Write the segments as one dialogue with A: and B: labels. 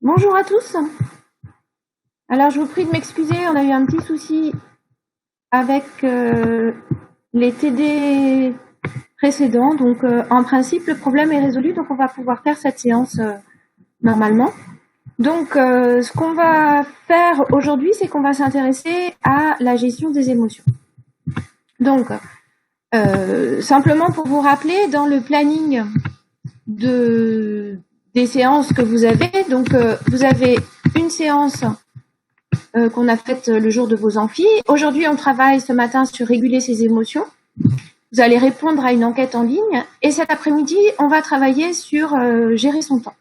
A: Bonjour à tous. Alors, je vous prie de m'excuser, on a eu un petit souci avec les TD précédents. Donc, en principe, le problème est résolu, donc on va pouvoir faire cette séance normalement. Donc, ce qu'on va faire aujourd'hui, c'est qu'on va s'intéresser à la gestion des émotions. Donc, simplement pour vous rappeler, dans le planning des séances que vous avez, donc vous avez une séance qu'on a faite le jour de vos amphis. Aujourd'hui, on travaille ce matin sur réguler ses émotions. Vous allez répondre à une enquête en ligne. Et cet après-midi, on va travailler sur gérer son temps.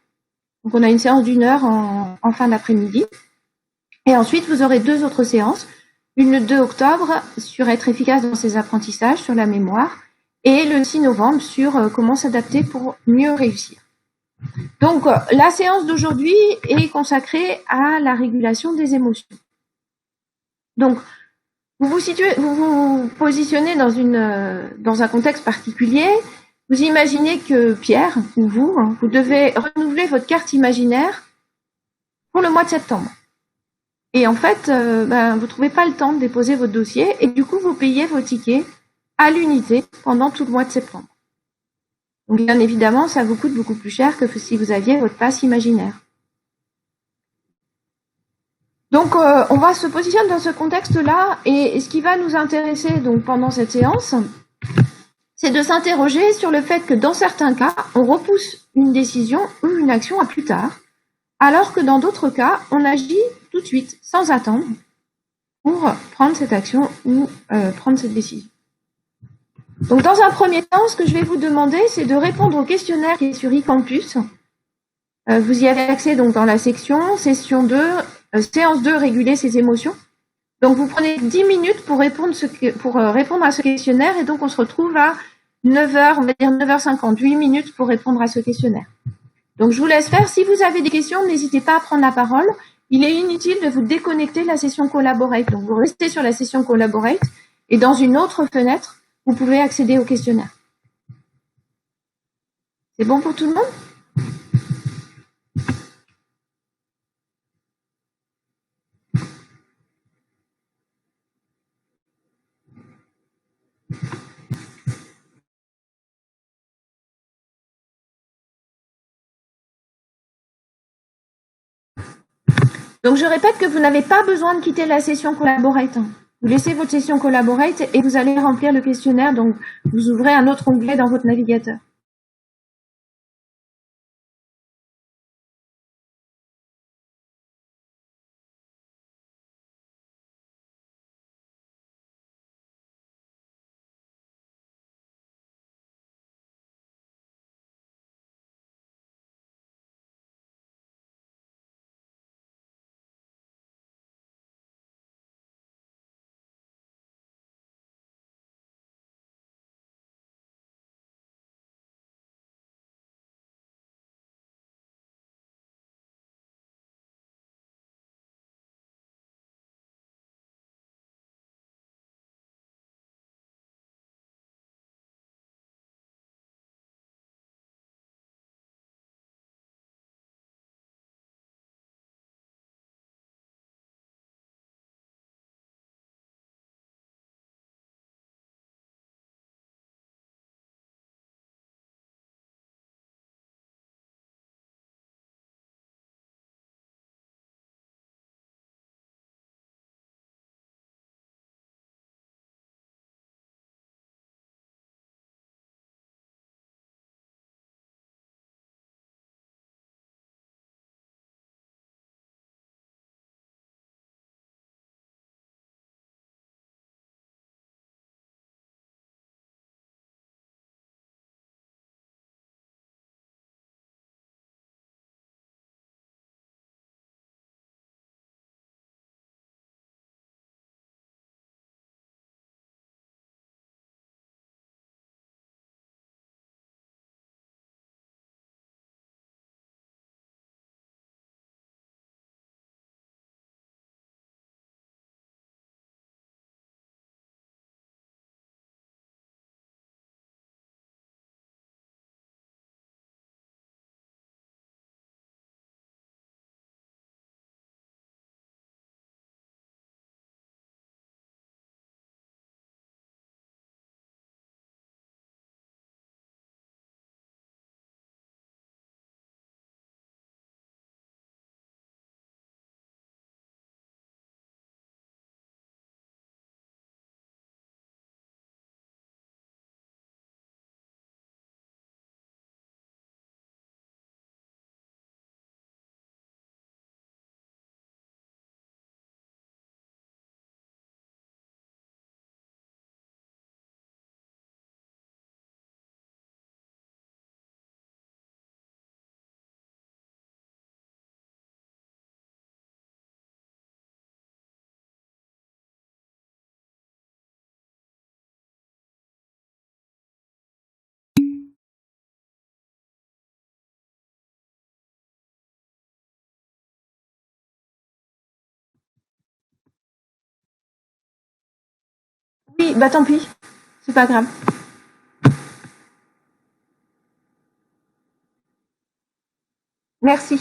A: Donc, on a une séance d'1 heure en fin d'après-midi. Et ensuite, vous aurez 2 autres séances. Une le 2 octobre sur être efficace dans ses apprentissages, sur la mémoire. Et le 6 novembre sur comment s'adapter pour mieux réussir. Donc, la séance d'aujourd'hui est consacrée à la régulation des émotions. Donc, vous vous positionnez dans un contexte particulier. Vous imaginez que Pierre, ou vous, vous devez renouveler votre carte imaginaire pour le mois de septembre. Et en fait, vous trouvez pas le temps de déposer votre dossier et du coup, vous payez vos tickets à l'unité pendant tout le mois de septembre. Donc, bien évidemment, ça vous coûte beaucoup plus cher que si vous aviez votre passe imaginaire. Donc, on va se positionner dans ce contexte-là et ce qui va nous intéresser donc pendant cette séance, c'est de s'interroger sur le fait que dans certains cas, on repousse une décision ou une action à plus tard, alors que dans d'autres cas, on agit tout de suite, sans attendre, pour prendre cette action ou prendre cette décision. Donc, dans un premier temps, ce que je vais vous demander, c'est de répondre au questionnaire qui est sur eCampus. Vous y avez accès donc dans la section, session 2, séance 2, réguler ses émotions. Donc, vous prenez 10 minutes pour répondre à ce questionnaire et donc on se retrouve à 9h, on va dire 9h50, 8 minutes pour répondre à ce questionnaire. Donc, je vous laisse faire. Si vous avez des questions, n'hésitez pas à prendre la parole. Il est inutile de vous déconnecter de la session Collaborate. Donc, vous restez sur la session Collaborate et dans une autre fenêtre, vous pouvez accéder au questionnaire. C'est bon pour tout le monde ? Donc, je répète que vous n'avez pas besoin de quitter la session Collaborate. Vous laissez votre session Collaborate et vous allez remplir le questionnaire. Donc, vous ouvrez un autre onglet dans votre navigateur. Oui, bah tant pis. C'est pas grave. Merci.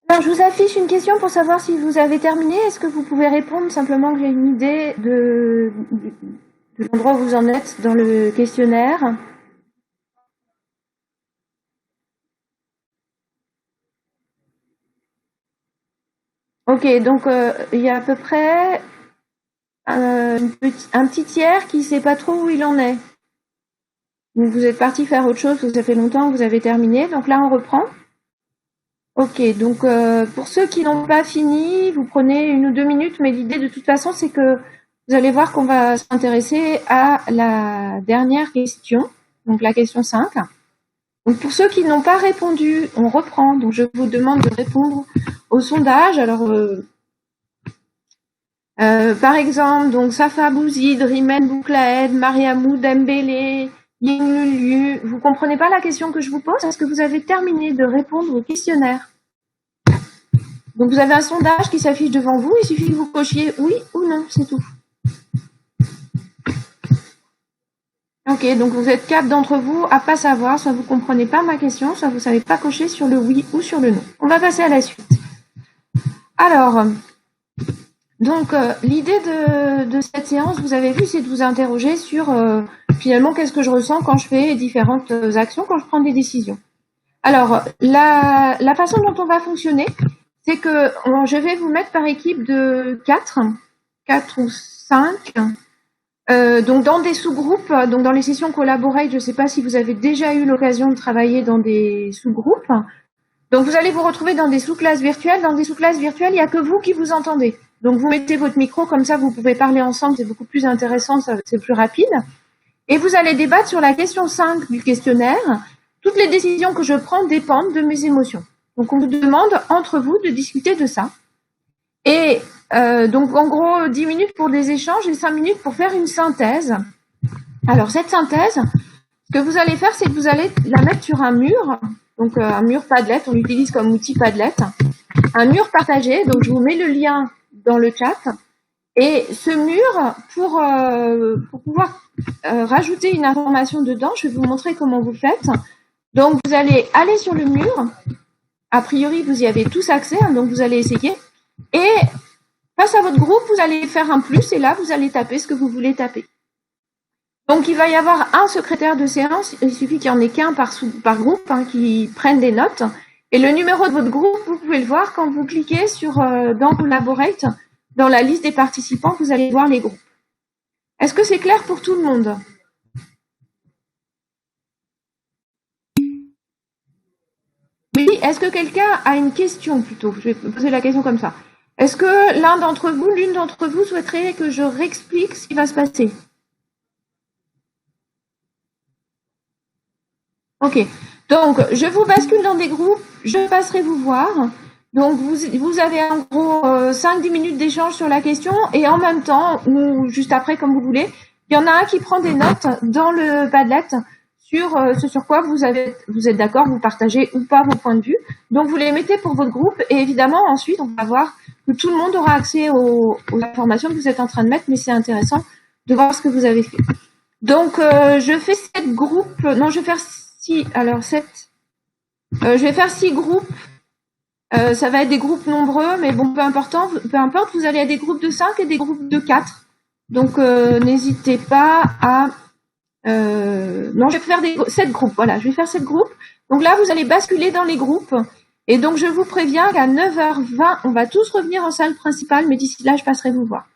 A: Alors, je vous affiche une question pour savoir si vous avez terminé. Est-ce que vous pouvez répondre simplement que j'ai une idée de l'endroit où vous en êtes dans le questionnaire? Ok, donc il y a à peu près un petit tiers qui ne sait pas trop où il en est. Donc vous êtes parti faire autre chose, parce que ça fait longtemps que vous avez terminé. Donc là, on reprend. Ok, donc pour ceux qui n'ont pas fini, vous prenez 1 ou 2 minutes, mais l'idée de toute façon, c'est que vous allez voir qu'on va s'intéresser à la dernière question, donc la question 5. Donc pour ceux qui n'ont pas répondu, on reprend. Donc je vous demande de répondre au sondage. Alors par exemple, donc Safa Bouzid, Rimen Bouklaed, Mariamou Dembélé, Ying. Vous comprenez pas la question que je vous pose? Est-ce que vous avez terminé de répondre au questionnaire? Donc vous avez un sondage qui s'affiche devant vous, il suffit que vous cochiez oui ou non, c'est tout. Ok, donc vous êtes 4 d'entre vous à pas savoir, soit vous comprenez pas ma question, soit vous savez pas cocher sur le oui ou sur le non. On va passer à la suite. Alors, donc l'idée de cette séance, vous avez vu, c'est de vous interroger sur finalement qu'est-ce que je ressens quand je fais différentes actions, quand je prends des décisions. Alors, la façon dont on va fonctionner, c'est que je vais vous mettre par équipe de 4 ou 5. Donc dans des sous-groupes, donc dans les sessions Collaborate, je ne sais pas si vous avez déjà eu l'occasion de travailler dans des sous-groupes. Donc vous allez vous retrouver dans des sous-classes virtuelles. Dans des sous-classes virtuelles, il n'y a que vous qui vous entendez. Donc vous mettez votre micro, comme ça vous pouvez parler ensemble, c'est beaucoup plus intéressant, c'est plus rapide. Et vous allez débattre sur la question 5 du questionnaire. Toutes les décisions que je prends dépendent de mes émotions. Donc on vous demande entre vous de discuter de ça. Et donc en gros 10 minutes pour des échanges et 5 minutes pour faire une synthèse. Alors cette synthèse, ce que vous allez faire, c'est que vous allez la mettre sur un mur, donc un mur Padlet, on l'utilise comme outil Padlet, un mur partagé, donc je vous mets le lien dans le chat. Et ce mur, pour pouvoir rajouter une information dedans, je vais vous montrer comment vous faites. Donc vous allez aller sur le mur, a priori vous y avez tous accès, hein, donc vous allez essayer. Et face à votre groupe, vous allez faire un plus et là, vous allez taper ce que vous voulez taper. Donc, il va y avoir un secrétaire de séance. Il suffit qu'il n'y en ait qu'un par groupe hein, qui prenne des notes. Et le numéro de votre groupe, vous pouvez le voir quand vous cliquez sur dans Collaborate, dans la liste des participants, vous allez voir les groupes. Est-ce que c'est clair pour tout le monde? Oui, est-ce que quelqu'un a une question plutôt? Je vais poser la question comme ça. Est-ce que l'un d'entre vous, l'une d'entre vous souhaiterait que je réexplique ce qui va se passer? Ok. Donc, je vous bascule dans des groupes, je passerai vous voir. Donc, vous avez en gros 5-10 minutes d'échange sur la question et en même temps, ou juste après, comme vous voulez, il y en a un qui prend des notes dans le Padlet sur ce sur quoi vous êtes d'accord, vous partagez ou pas vos points de vue. Donc, vous les mettez pour votre groupe et évidemment, ensuite, on va voir que tout le monde aura accès aux informations que vous êtes en train de mettre, mais c'est intéressant de voir ce que vous avez fait. Donc, je fais 7 groupes, non, je vais faire 6, alors 7. Je vais faire 6 groupes. Ça va être des groupes nombreux, mais bon, peu importe, vous allez à des groupes de 5 et des groupes de 4. Donc, n'hésitez pas à... non, je vais faire 7 groupes, voilà, je vais faire 7 groupes. Donc là, vous allez basculer dans les groupes. Et donc, je vous préviens qu'à 9h20, on va tous revenir en salle principale, mais d'ici là, je passerai vous voir.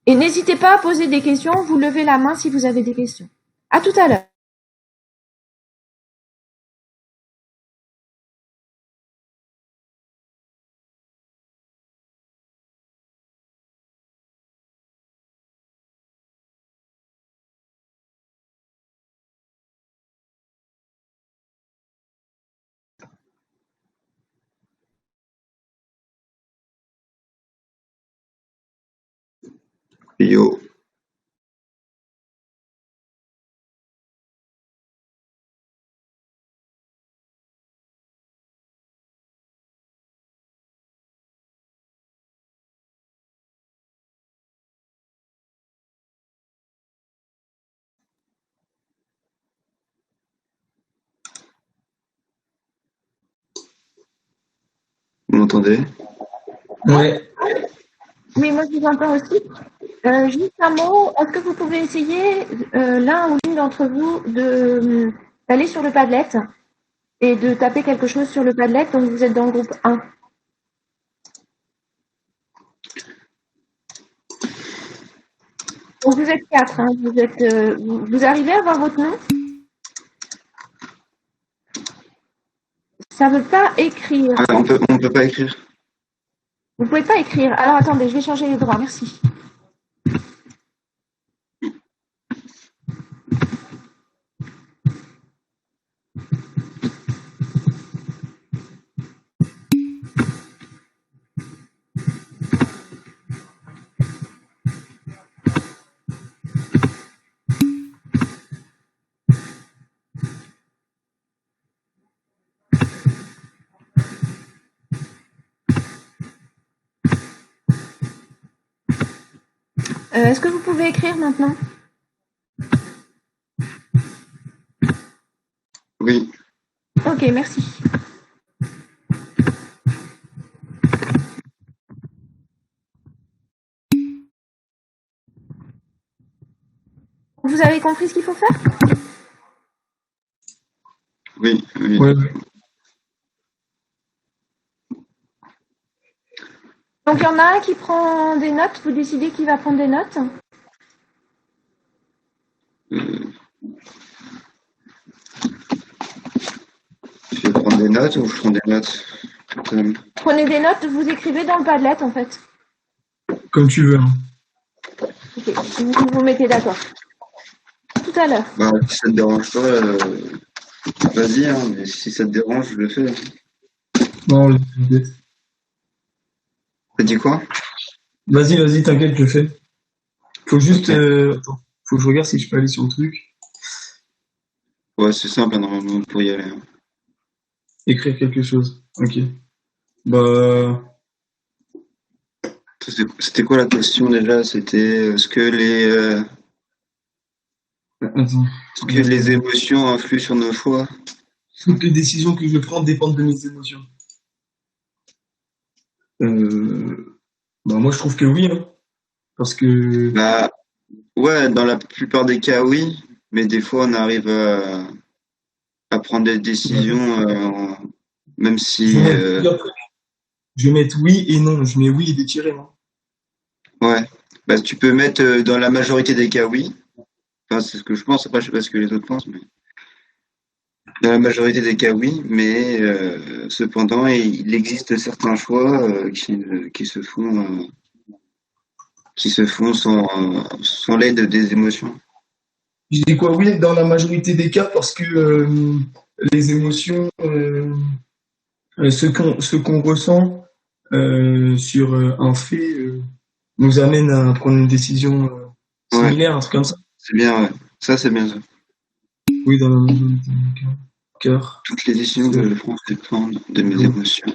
A: Et n'hésitez pas à poser des questions, vous levez la main si vous avez des questions. À tout à l'heure.
B: Yo. Vous m'entendez?
C: Oui.
A: Oui, moi je vous entends aussi. Juste un mot, est-ce que vous pouvez essayer, l'un ou l'une d'entre vous, d'aller sur le Padlet et de taper quelque chose sur le Padlet, donc vous êtes dans le groupe 1. Donc vous êtes 4, hein, vous arrivez à voir votre nom? Ça ne veut pas écrire.
B: Ah, on peut pas écrire.
A: Vous ne pouvez pas écrire. Alors attendez, je vais changer les droits, merci. Est-ce que vous pouvez écrire maintenant? Ok, merci. Vous avez compris ce qu'il faut faire?
B: Oui, oui.
C: Ouais.
A: Donc il y en a un qui prend des notes, vous décidez qui va prendre des notes.
B: Je vais prendre des notes ou je prends des notes?
A: Prenez des notes, vous écrivez dans le Padlet en fait.
C: Comme tu veux. Hein.
A: Ok, vous vous mettez d'accord. Tout à l'heure.
B: Bah, si ça te dérange pas, vas-y, hein, mais si ça te dérange, je le fais.
C: Non,
B: T'as dit quoi?
C: vas-y, t'inquiète, je le fais. Faut juste... Attends, faut que je regarde si je peux aller sur le truc.
B: Ouais, c'est simple, hein, normalement, pour y aller. Hein.
C: Écrire quelque chose. Ok. Bah...
B: C'était quoi la question déjà? C'était est-ce que
C: Attends.
B: les émotions influent sur nos choix?
C: Toutes les décisions que je prends dépendent de mes émotions. Bah moi, je trouve que oui. Hein. Parce que...
B: Bah, ouais, dans la plupart des cas, oui, mais des fois, on arrive à prendre des décisions, même
C: Je
B: si,
C: vais mettre plusieurs trucs. Je vais mettre oui et non. Je mets oui et des tirets, non?
B: ouais, bah, tu peux mettre dans la majorité des cas, oui. Enfin, c'est ce que je pense. Après, je sais pas ce que les autres pensent, mais dans la majorité des cas, oui. Mais cependant, il existe certains choix qui se font sans l'aide des émotions.
C: Je dis quoi? Oui, dans la majorité des cas, parce que les émotions, ce qu'on ressent sur un fait nous amène à prendre une décision
B: Ouais,
C: similaire, un truc comme ça.
B: c'est bien, ouais. Ça, c'est bien ça.
C: Oui, dans la majorité des cas. Car
B: Toutes les décisions que je prends dépendent de mes
C: l'on
B: émotions.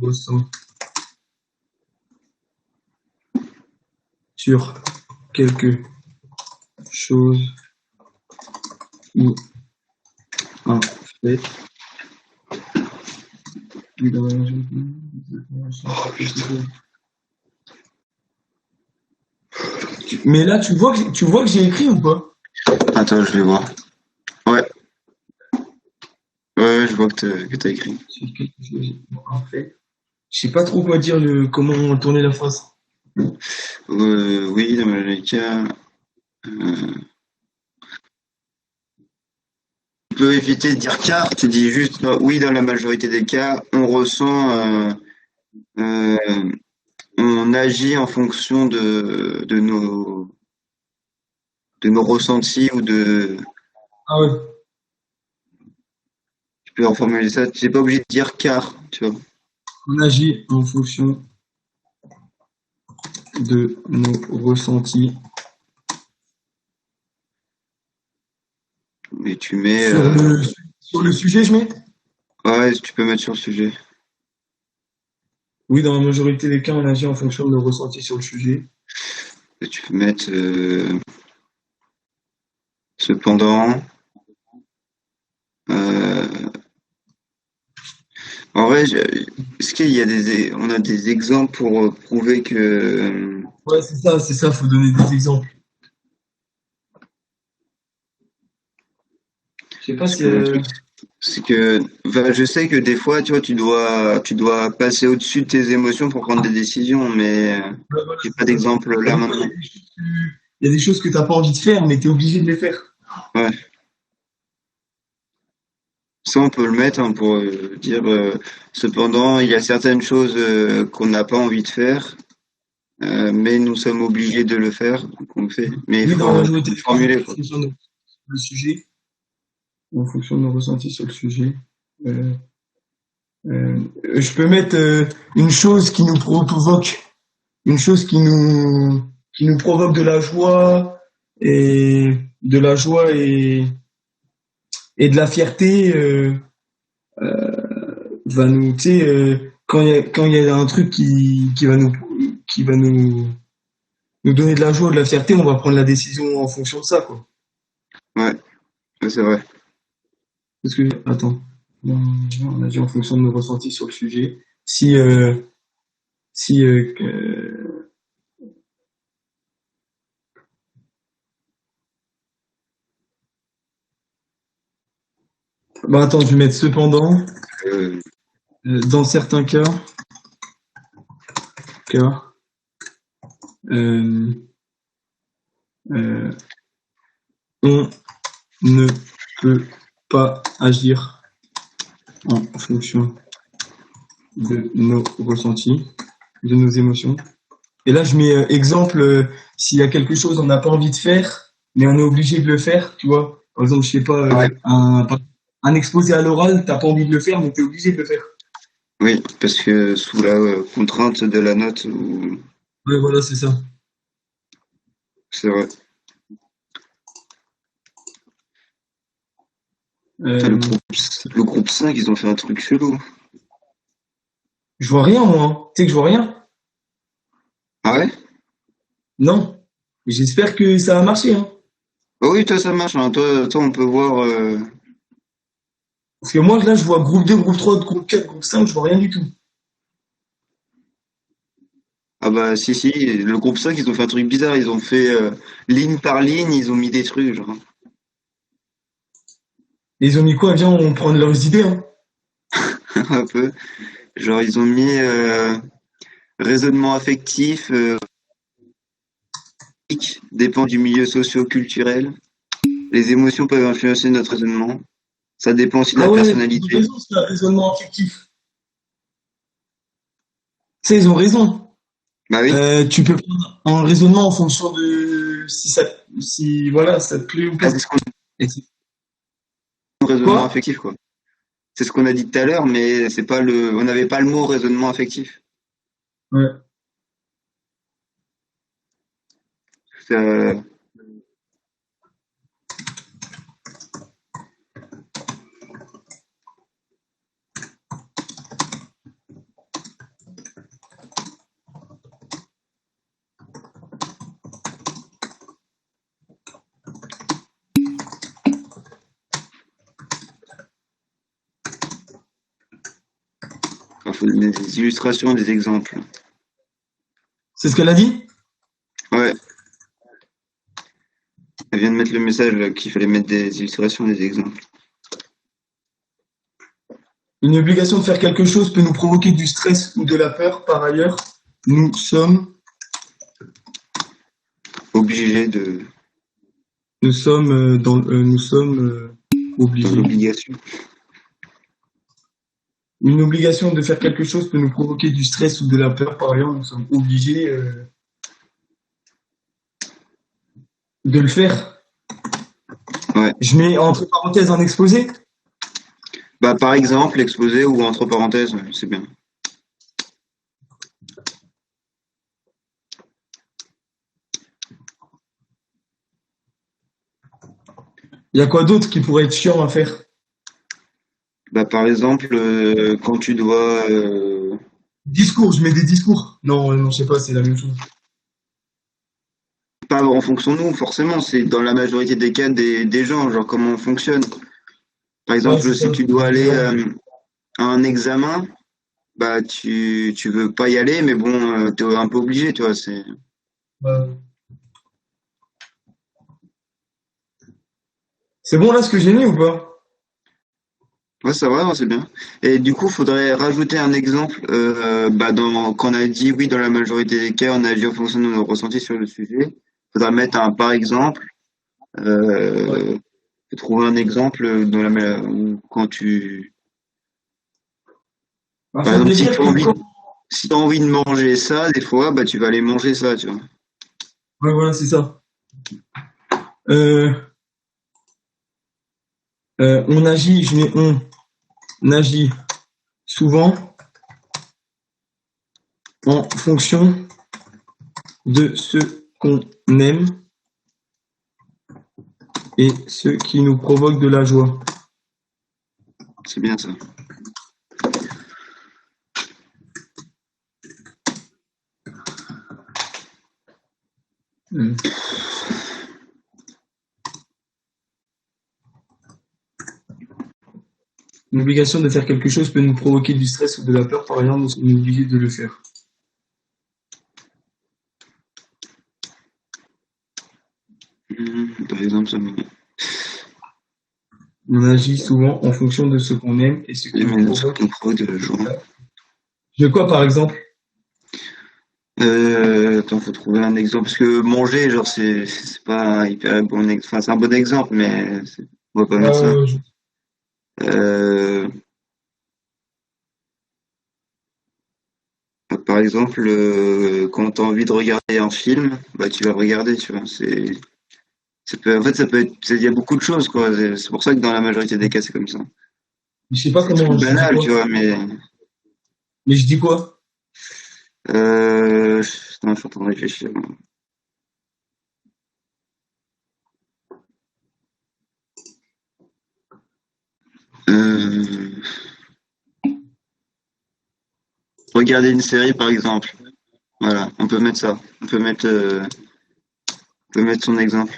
C: ressent sur quelque chose ou un fait. Oui, dans la majorité des cas. Mais là, tu vois que j'ai écrit ou pas?
B: Attends, je vais voir. Ouais, ouais, je vois que t'as écrit.
C: Sur quelque chose ou un fait. Je sais pas trop quoi dire, comment tourner la phrase.
B: Oui, dans les cas, tu peux éviter de dire car, tu dis juste oui, dans la majorité des cas, on ressent, euh, on agit en fonction de nos ressentis ou de.
C: Ah ouais.
B: Tu peux reformuler ça, tu n'es pas obligé de dire car, tu vois.
C: On agit en fonction de nos ressentis.
B: Mais tu mets.
C: Sur le sujet, je mets?
B: Ouais, tu peux mettre sur le sujet.
C: Oui, dans la majorité des cas, on agit en fonction de nos ressentis sur le sujet.
B: Et tu peux mettre cependant. Euh, En vrai, est-ce qu'il y a on a des exemples pour prouver que
C: Ouais, c'est ça, faut donner des exemples. Je sais pas
B: parce
C: si.
B: que le truc, c'est que enfin, je sais que des fois, tu vois, tu dois passer au-dessus de tes émotions pour prendre des décisions, mais
C: Ouais, voilà,
B: j'ai pas
C: c'est ça.
B: d'exemple là maintenant.
C: Il y a des choses que t'as pas envie de faire, mais t'es obligé de les faire.
B: Ouais, ça on peut le mettre hein, pour dire. Cependant, il y a certaines choses qu'on n'a pas envie de faire, mais nous sommes obligés de le faire, donc on le fait. Mais il
C: Oui, dans la
B: faut
C: majorité des cas,
B: formuler
C: en
B: quoi.
C: fonction de le sujet, en fonction de nos ressentis sur le sujet. Euh, je peux mettre une chose qui nous provoque, une chose qui nous provoque de la joie et de la joie et de la fierté va nous, tu sais, quand il y a un truc qui va nous donner de la joie, de la fierté, on va prendre la décision en fonction de ça, quoi.
B: Ouais, ouais, c'est vrai.
C: Parce que, attends. On agit en fonction de nos ressentis sur le sujet. Si bah attends, je vais mettre cependant,
B: Euh,
C: dans certains cas, euh, euh, on ne peut pas agir en fonction de nos ressentis, de nos émotions. Et là, je mets exemple, s'il y a quelque chose on n'a pas envie de faire, mais on est obligé de le faire, tu vois. Par exemple, je sais pas,
B: ouais,
C: un exposé à l'oral, t'as pas envie de le faire, mais t'es obligé de le faire.
B: oui, parce que sous la contrainte de la note, ou...
C: Ouais, voilà, c'est ça.
B: c'est vrai. Putain,
C: Euh,
B: le groupe 5, ils ont fait un truc chelou.
C: je vois rien, moi, hein. Tu sais que je vois rien?
B: Ah ouais?
C: Non. J'espère que ça a marché, hein.
B: Oh oui, toi, ça marche, hein. Toi, on peut voir.
C: Parce que moi, là, je vois groupe 2, groupe 3, groupe 4, groupe 5, je vois rien du tout.
B: Ah bah, si, si, le groupe 5, ils ont fait un truc bizarre. Ils ont fait ligne par ligne, ils ont mis des trucs, genre.
C: Et ils ont mis quoi? Viens, on prend leurs idées, hein.
B: Un peu. Genre, ils ont mis raisonnement affectif, dépend du milieu socio-culturel. Les émotions peuvent influencer notre raisonnement. Ça dépend aussi de
C: Ah
B: la
C: ouais, ils ont
B: personnalité.
C: raison, c'est un raisonnement affectif. Tu sais, ils ont raison.
B: Bah oui,
C: Tu peux prendre un raisonnement en fonction de si voilà, ça te plaît ou
B: ah,
C: pas.
B: c'est ce qu'on
C: Et c'est-
B: raisonnement
C: Quoi?
B: affectif, quoi. C'est ce qu'on a dit tout à l'heure, mais c'est pas le, on n'avait pas le mot raisonnement affectif.
C: Ouais.
B: Ça- il faut donner des illustrations, des exemples.
C: C'est ce qu'elle a dit?
B: Ouais, elle vient de mettre le message là, qu'il fallait mettre des illustrations, des exemples.
C: Une obligation de faire quelque chose peut nous provoquer du stress ou de la peur. Par ailleurs, nous sommes,
B: Obligé de,
C: nous sommes
B: dans
C: obligés.
B: l'obligation.
C: Une obligation de faire quelque chose peut nous provoquer du stress ou de la peur. Par ailleurs, nous sommes obligés de le faire.
B: Ouais.
C: Je mets entre parenthèses un exposé.
B: Bah, par exemple, exposé ou entre parenthèses, ouais, c'est bien.
C: Il y a quoi d'autre qui pourrait être chiant à faire?
B: Bah, par exemple, quand tu dois,
C: Discours, je mets des discours. Non, non, je sais pas, c'est la même chose.
B: pas en fonction de nous, forcément, c'est dans la majorité des cas des gens, genre comment on fonctionne. Par
C: Ouais, c'est
B: exemple,
C: ça.
B: si tu dois aller à un examen, bah tu veux pas y aller, mais bon, t'es un peu obligé, tu vois. C'est
C: Ouais. C'est bon là ce que j'ai mis ou pas?
B: ouais, ça va, ouais, c'est bien. Et du coup, faudrait rajouter un exemple. Bah quand on a dit oui, dans la majorité des cas, on agit en fonction de nos ressentis sur le sujet. Faudra mettre un par exemple.
C: Ouais.
B: Faut trouver un exemple dans où quand tu,
C: Bah,
B: par exemple,
C: faudrait dire que quand...
B: si t'as envie de manger ça, des fois, bah tu vas aller manger ça, tu vois.
C: Ouais, voilà, c'est ça. Euh, on agit, je mets on agit souvent en fonction de ce qu'on aime et ce qui nous provoque de la joie.
B: C'est bien ça.
C: Hmm. L'obligation de faire quelque chose peut nous provoquer du stress ou de la peur, par exemple, nous sommes obligés de le faire.
B: Par exemple, ça me...
C: On agit souvent en fonction de ce qu'on aime et ce qui nous provoque.
B: de la journée.
C: De quoi, par exemple?
B: Attends, faut trouver un exemple. Parce que manger, genre, c'est pas un hyper bon exemple. Enfin, c'est un bon exemple, mais on va pas mettre ça. Euh, Par exemple, quand tu as envie de regarder un film, bah tu vas le regarder, tu vois. En fait, ça peut être, il y a beaucoup de choses, quoi. C'est pour ça que dans la majorité des cas, c'est comme ça.
C: Je sais pas
B: C'est
C: comment
B: tout
C: je dis
B: banal,
C: quoi.
B: tu vois, mais
C: Mais je dis quoi?
B: non, je suis en train de réfléchir. Euh, Regarder une série, par exemple. Voilà, on peut mettre ça. On peut mettre son exemple.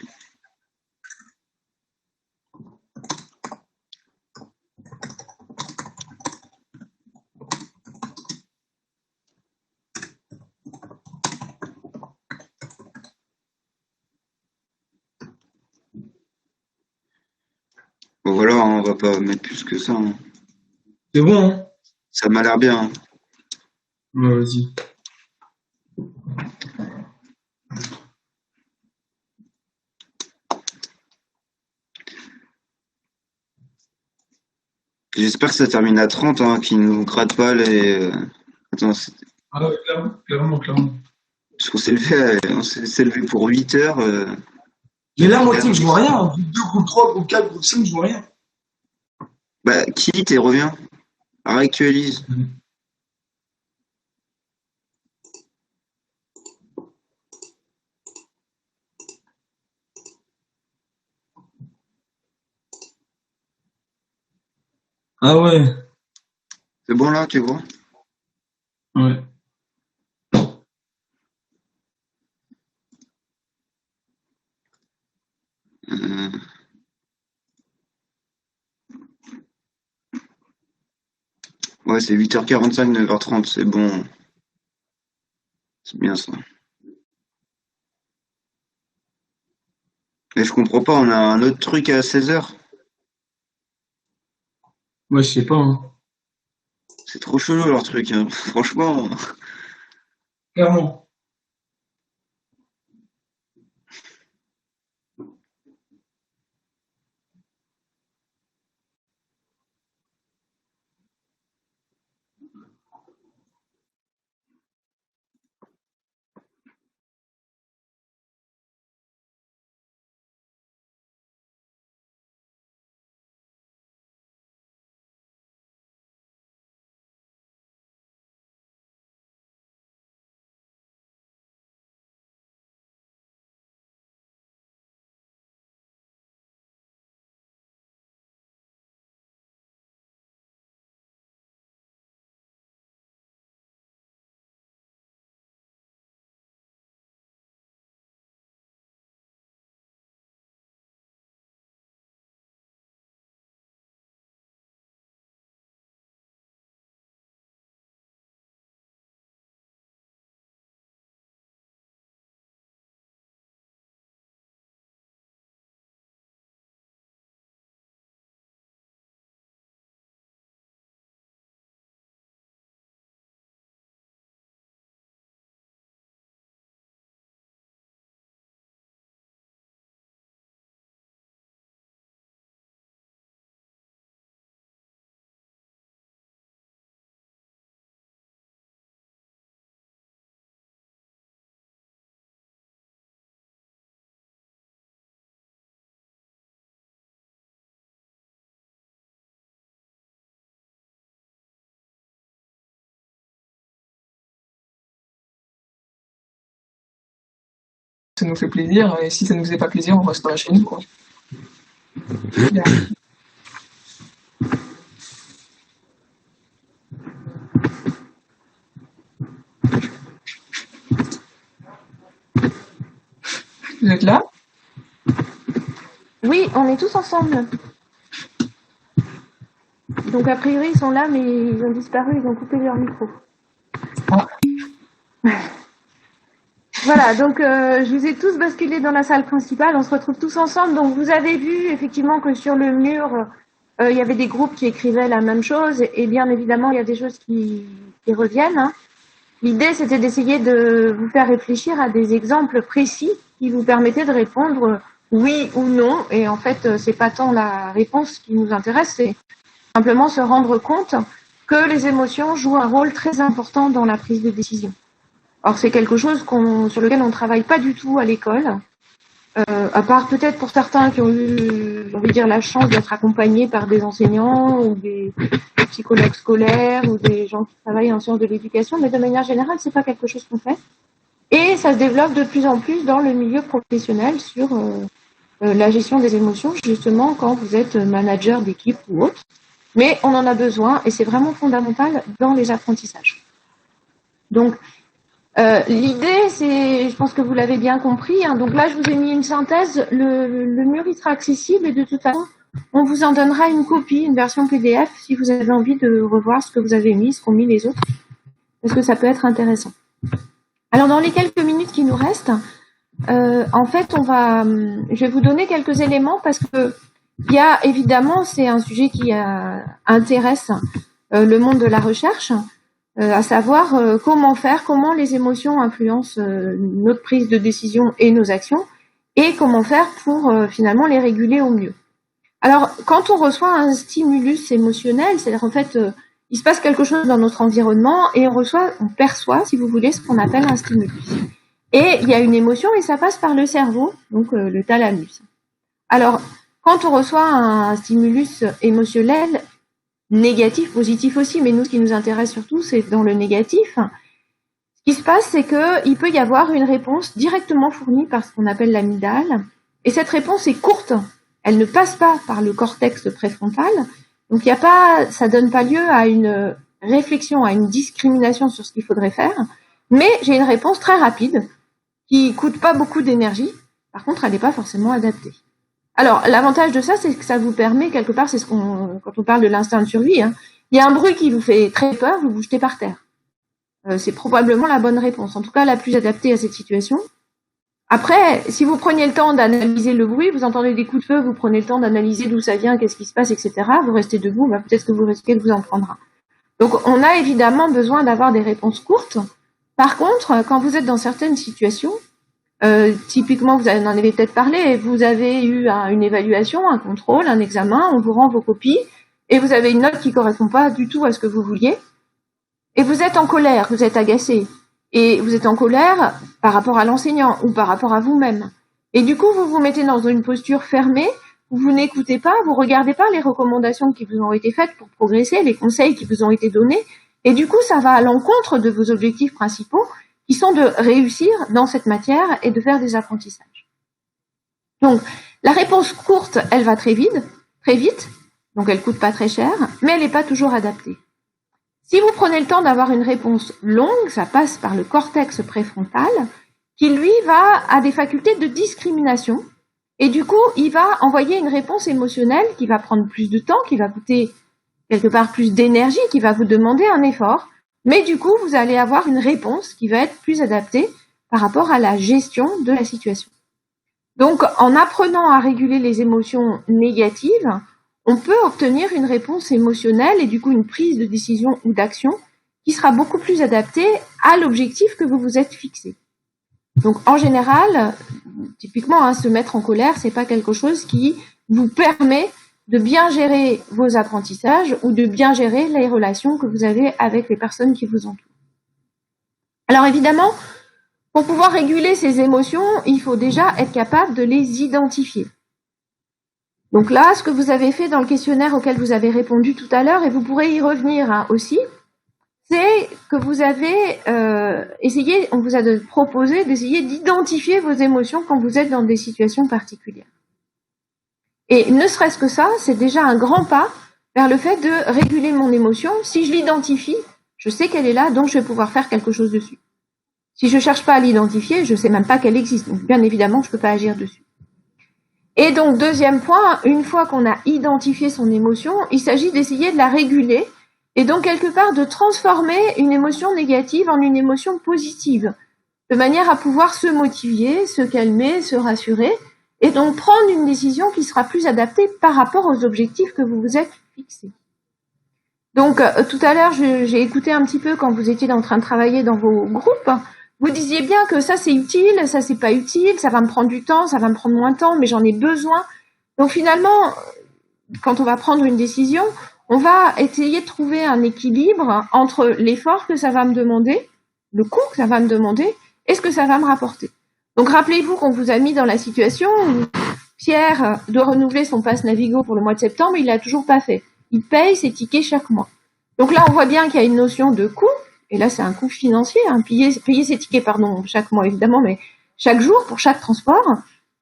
B: Bon, voilà, on va pas mettre plus que ça, hein.
C: C'est bon, hein?
B: Ça m'a l'air bien, hein.
C: Ouais, vas-y.
B: J'espère que ça termine à 30, hein, qu'ils nous grattent pas les. Attends,
C: Ah ouais, clairement, clairement.
B: parce qu'on s'est levé pour 8 heures.
C: Mais là, moi, tu sais que je vois rien. Groupe 2, groupe 3, groupe 4, groupe 5, je vois rien.
B: Bah, quitte et reviens. Réactualise.
C: Ah ouais.
B: C'est bon là, tu vois?
C: Ouais.
B: Euh, Ouais, c'est 8h45, 9h30, c'est bon. C'est bien ça. Mais je comprends pas, on a un autre truc à 16h.
C: Moi, je sais pas, hein.
B: C'est trop chelou leur truc, hein. Franchement.
C: Clairement.
D: Ça nous fait plaisir, et si ça nous faisait pas plaisir, on restera chez nous, quoi. Bien. Vous êtes là?
A: Oui, on est tous ensemble. Donc a priori ils sont là, mais ils ont disparu, ils ont coupé leur micro.
D: Ah.
A: Voilà, donc je vous ai tous basculés dans la salle principale, on se retrouve tous ensemble. Donc vous avez vu effectivement que sur le mur, il y avait des groupes qui écrivaient la même chose, et bien évidemment il y a des choses qui reviennent. Hein. L'idée c'était d'essayer de vous faire réfléchir à des exemples précis qui vous permettaient de répondre oui ou non, et en fait c'est pas tant la réponse qui nous intéresse, c'est simplement se rendre compte que les émotions jouent un rôle très important dans la prise de décision. Or, c'est quelque chose sur lequel on ne travaille pas du tout à l'école, à part peut-être pour certains qui ont eu, j'ai envie de dire, la chance d'être accompagnés par des enseignants ou des psychologues scolaires ou des gens qui travaillent en sciences de l'éducation, mais de manière générale, c'est pas quelque chose qu'on fait. Et ça se développe de plus en plus dans le milieu professionnel sur la gestion des émotions, justement quand vous êtes manager d'équipe ou autre. Mais on en a besoin et c'est vraiment fondamental dans les apprentissages. Donc, l'idée, c'est, je pense que vous l'avez bien compris, hein, donc là je vous ai mis une synthèse, le mur il sera accessible et de toute façon on vous en donnera une copie, une version PDF si vous avez envie de revoir ce que vous avez mis, ce qu'ont mis les autres, parce que ça peut être intéressant. Alors dans les quelques minutes qui nous restent, en fait je vais vous donner quelques éléments parce que il y a évidemment, c'est un sujet qui intéresse le monde de la recherche, à savoir comment les émotions influencent notre prise de décision et nos actions, et comment faire pour finalement les réguler au mieux. Alors, quand on reçoit un stimulus émotionnel, c'est-à-dire en fait, il se passe quelque chose dans notre environnement et on perçoit, si vous voulez, ce qu'on appelle un stimulus. Et il y a une émotion et ça passe par le cerveau, donc le thalamus. Alors, quand on reçoit un stimulus émotionnel, négatif, positif aussi, mais nous, ce qui nous intéresse surtout, c'est dans le négatif. Ce qui se passe, c'est qu'il peut y avoir une réponse directement fournie par ce qu'on appelle l'amygdale, et cette réponse est courte. Elle ne passe pas par le cortex préfrontal, donc ça donne pas lieu à une réflexion, à une discrimination sur ce qu'il faudrait faire, mais j'ai une réponse très rapide qui coûte pas beaucoup d'énergie. Par contre, elle n'est pas forcément adaptée. Alors, l'avantage de ça, c'est que ça vous permet, quelque part, c'est quand on parle de l'instinct de survie, hein, il y a un bruit qui vous fait très peur, vous vous jetez par terre. C'est probablement la bonne réponse, en tout cas la plus adaptée à cette situation. Après, si vous preniez le temps d'analyser le bruit, vous entendez des coups de feu, vous prenez le temps d'analyser d'où ça vient, qu'est-ce qui se passe, etc., vous restez debout, peut-être que vous risquez de vous en prendre un. Donc, on a évidemment besoin d'avoir des réponses courtes. Par contre, quand vous êtes dans certaines situations, typiquement, vous en avez peut-être parlé, vous avez eu une évaluation, un contrôle, un examen, on vous rend vos copies, et vous avez une note qui correspond pas du tout à ce que vous vouliez, et vous êtes en colère, vous êtes agacé, et vous êtes en colère par rapport à l'enseignant ou par rapport à vous-même. Et du coup, vous vous mettez dans une posture fermée, vous n'écoutez pas, vous regardez pas les recommandations qui vous ont été faites pour progresser, les conseils qui vous ont été donnés, et du coup, ça va à l'encontre de vos objectifs principaux, qui sont de réussir dans cette matière et de faire des apprentissages. Donc, la réponse courte, elle va très vite, donc elle coûte pas très cher, mais elle n'est pas toujours adaptée. Si vous prenez le temps d'avoir une réponse longue, ça passe par le cortex préfrontal, qui lui a des facultés de discrimination, et du coup, il va envoyer une réponse émotionnelle qui va prendre plus de temps, qui va coûter quelque part plus d'énergie, qui va vous demander un effort, mais du coup, vous allez avoir une réponse qui va être plus adaptée par rapport à la gestion de la situation. Donc, en apprenant à réguler les émotions négatives, on peut obtenir une réponse émotionnelle et du coup une prise de décision ou d'action qui sera beaucoup plus adaptée à l'objectif que vous vous êtes fixé. Donc, en général, typiquement, se mettre en colère, c'est pas quelque chose qui vous permet de bien gérer vos apprentissages ou de bien gérer les relations que vous avez avec les personnes qui vous entourent. Alors évidemment, pour pouvoir réguler ces émotions, il faut déjà être capable de les identifier. Donc là, ce que vous avez fait dans le questionnaire auquel vous avez répondu tout à l'heure, et vous pourrez y revenir aussi, c'est que vous avez on vous a proposé d'essayer d'identifier vos émotions quand vous êtes dans des situations particulières. Et ne serait-ce que ça, c'est déjà un grand pas vers le fait de réguler mon émotion. Si je l'identifie, je sais qu'elle est là, donc je vais pouvoir faire quelque chose dessus. Si je cherche pas à l'identifier, je sais même pas qu'elle existe. Donc bien évidemment, je peux pas agir dessus. Et donc, deuxième point, une fois qu'on a identifié son émotion, il s'agit d'essayer de la réguler et donc quelque part de transformer une émotion négative en une émotion positive, de manière à pouvoir se motiver, se calmer, se rassurer, et donc prendre une décision qui sera plus adaptée par rapport aux objectifs que vous vous êtes fixés. Donc, tout à l'heure, j'ai écouté un petit peu quand vous étiez en train de travailler dans vos groupes. Vous disiez bien que ça c'est utile, ça c'est pas utile, ça va me prendre du temps, ça va me prendre moins de temps, mais j'en ai besoin. Donc finalement, quand on va prendre une décision, on va essayer de trouver un équilibre entre l'effort que ça va me demander, le coût que ça va me demander, et ce que ça va me rapporter. Donc rappelez-vous qu'on vous a mis dans la situation où Pierre doit renouveler son pass Navigo pour le mois de septembre, il l'a toujours pas fait. Il paye ses tickets chaque mois. Donc là, on voit bien qu'il y a une notion de coût. Et là, c'est un coût financier, hein, payer ses tickets, chaque mois évidemment, mais chaque jour pour chaque transport.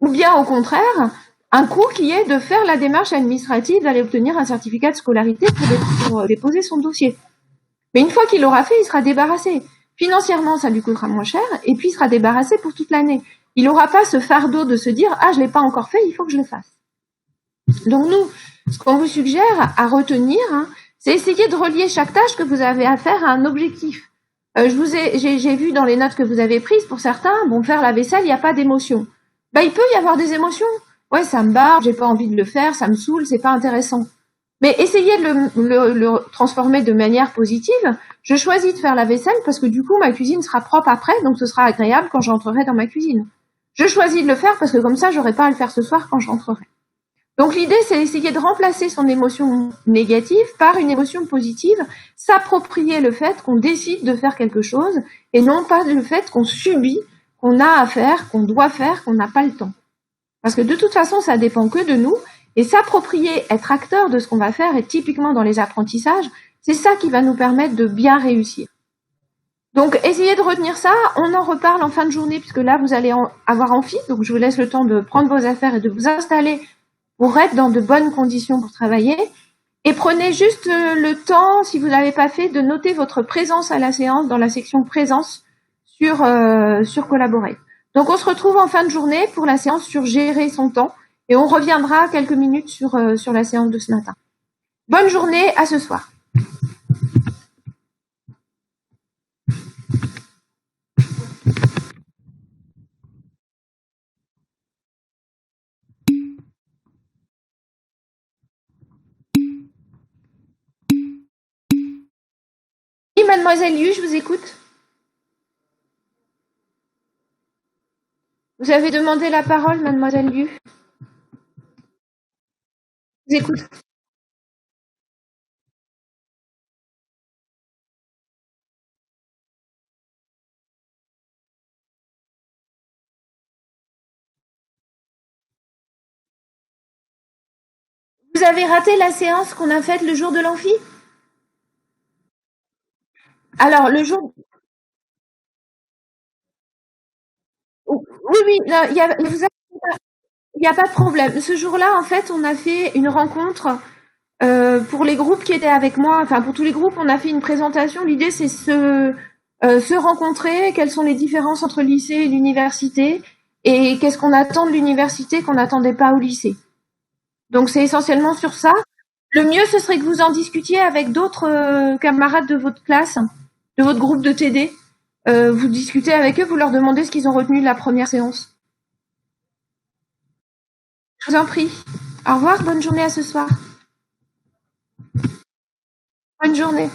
A: Ou bien au contraire, un coût qui est de faire la démarche administrative d'aller obtenir un certificat de scolarité pour déposer son dossier. Mais une fois qu'il l'aura fait, il sera débarrassé. Financièrement, ça lui coûtera moins cher, et puis il sera débarrassé pour toute l'année. Il n'aura pas ce fardeau de se dire « Ah, je l'ai pas encore fait, il faut que je le fasse ». Donc nous, ce qu'on vous suggère à retenir, hein, c'est essayer de relier chaque tâche que vous avez à faire à un objectif. J'ai vu dans les notes que vous avez prises, pour certains, faire la vaisselle, il n'y a pas d'émotion. Il peut y avoir des émotions. Ouais, ça me barbe, j'ai pas envie de le faire, ça me saoule, c'est pas intéressant. Mais essayez de le transformer de manière positive. Je choisis de faire la vaisselle parce que du coup, ma cuisine sera propre après, donc ce sera agréable quand j'entrerai dans ma cuisine. Je choisis de le faire parce que comme ça, j'aurai pas à le faire ce soir quand je rentrerai. Donc l'idée, c'est d'essayer de remplacer son émotion négative par une émotion positive, s'approprier le fait qu'on décide de faire quelque chose et non pas le fait qu'on subit, qu'on a à faire, qu'on doit faire, qu'on n'a pas le temps. Parce que de toute façon, ça dépend que de nous et s'approprier, être acteur de ce qu'on va faire et typiquement dans les apprentissages, c'est ça qui va nous permettre de bien réussir. Donc essayez de retenir ça, on en reparle en fin de journée puisque là vous allez avoir amphi, donc je vous laisse le temps de prendre vos affaires et de vous installer pour être dans de bonnes conditions pour travailler. Et prenez juste le temps, si vous ne l'avez pas fait, de noter votre présence à la séance dans la section présence sur Collaborate. Donc on se retrouve en fin de journée pour la séance sur gérer son temps et on reviendra quelques minutes sur la séance de ce matin. Bonne journée, à ce soir. Oui, mademoiselle Liu, je vous écoute. Vous avez demandé la parole, mademoiselle Liu. Je vous écoute. Vous avez raté la séance qu'on a faite le jour de l'amphi? Alors, le jour... Oui, il n'y a pas de problème. Ce jour-là, en fait, on a fait une rencontre pour les groupes qui étaient avec moi. Enfin, pour tous les groupes, on a fait une présentation. L'idée, c'est se rencontrer. Quelles sont les différences entre le lycée et l'université? Et qu'est-ce qu'on attend de l'université qu'on n'attendait pas au lycée? Donc, c'est essentiellement sur ça. Le mieux, ce serait que vous en discutiez avec d'autres camarades de votre classe, de votre groupe de TD. Vous discutez avec eux, vous leur demandez ce qu'ils ont retenu de la première séance. Je vous en prie. Au revoir, bonne journée à ce soir. Bonne journée.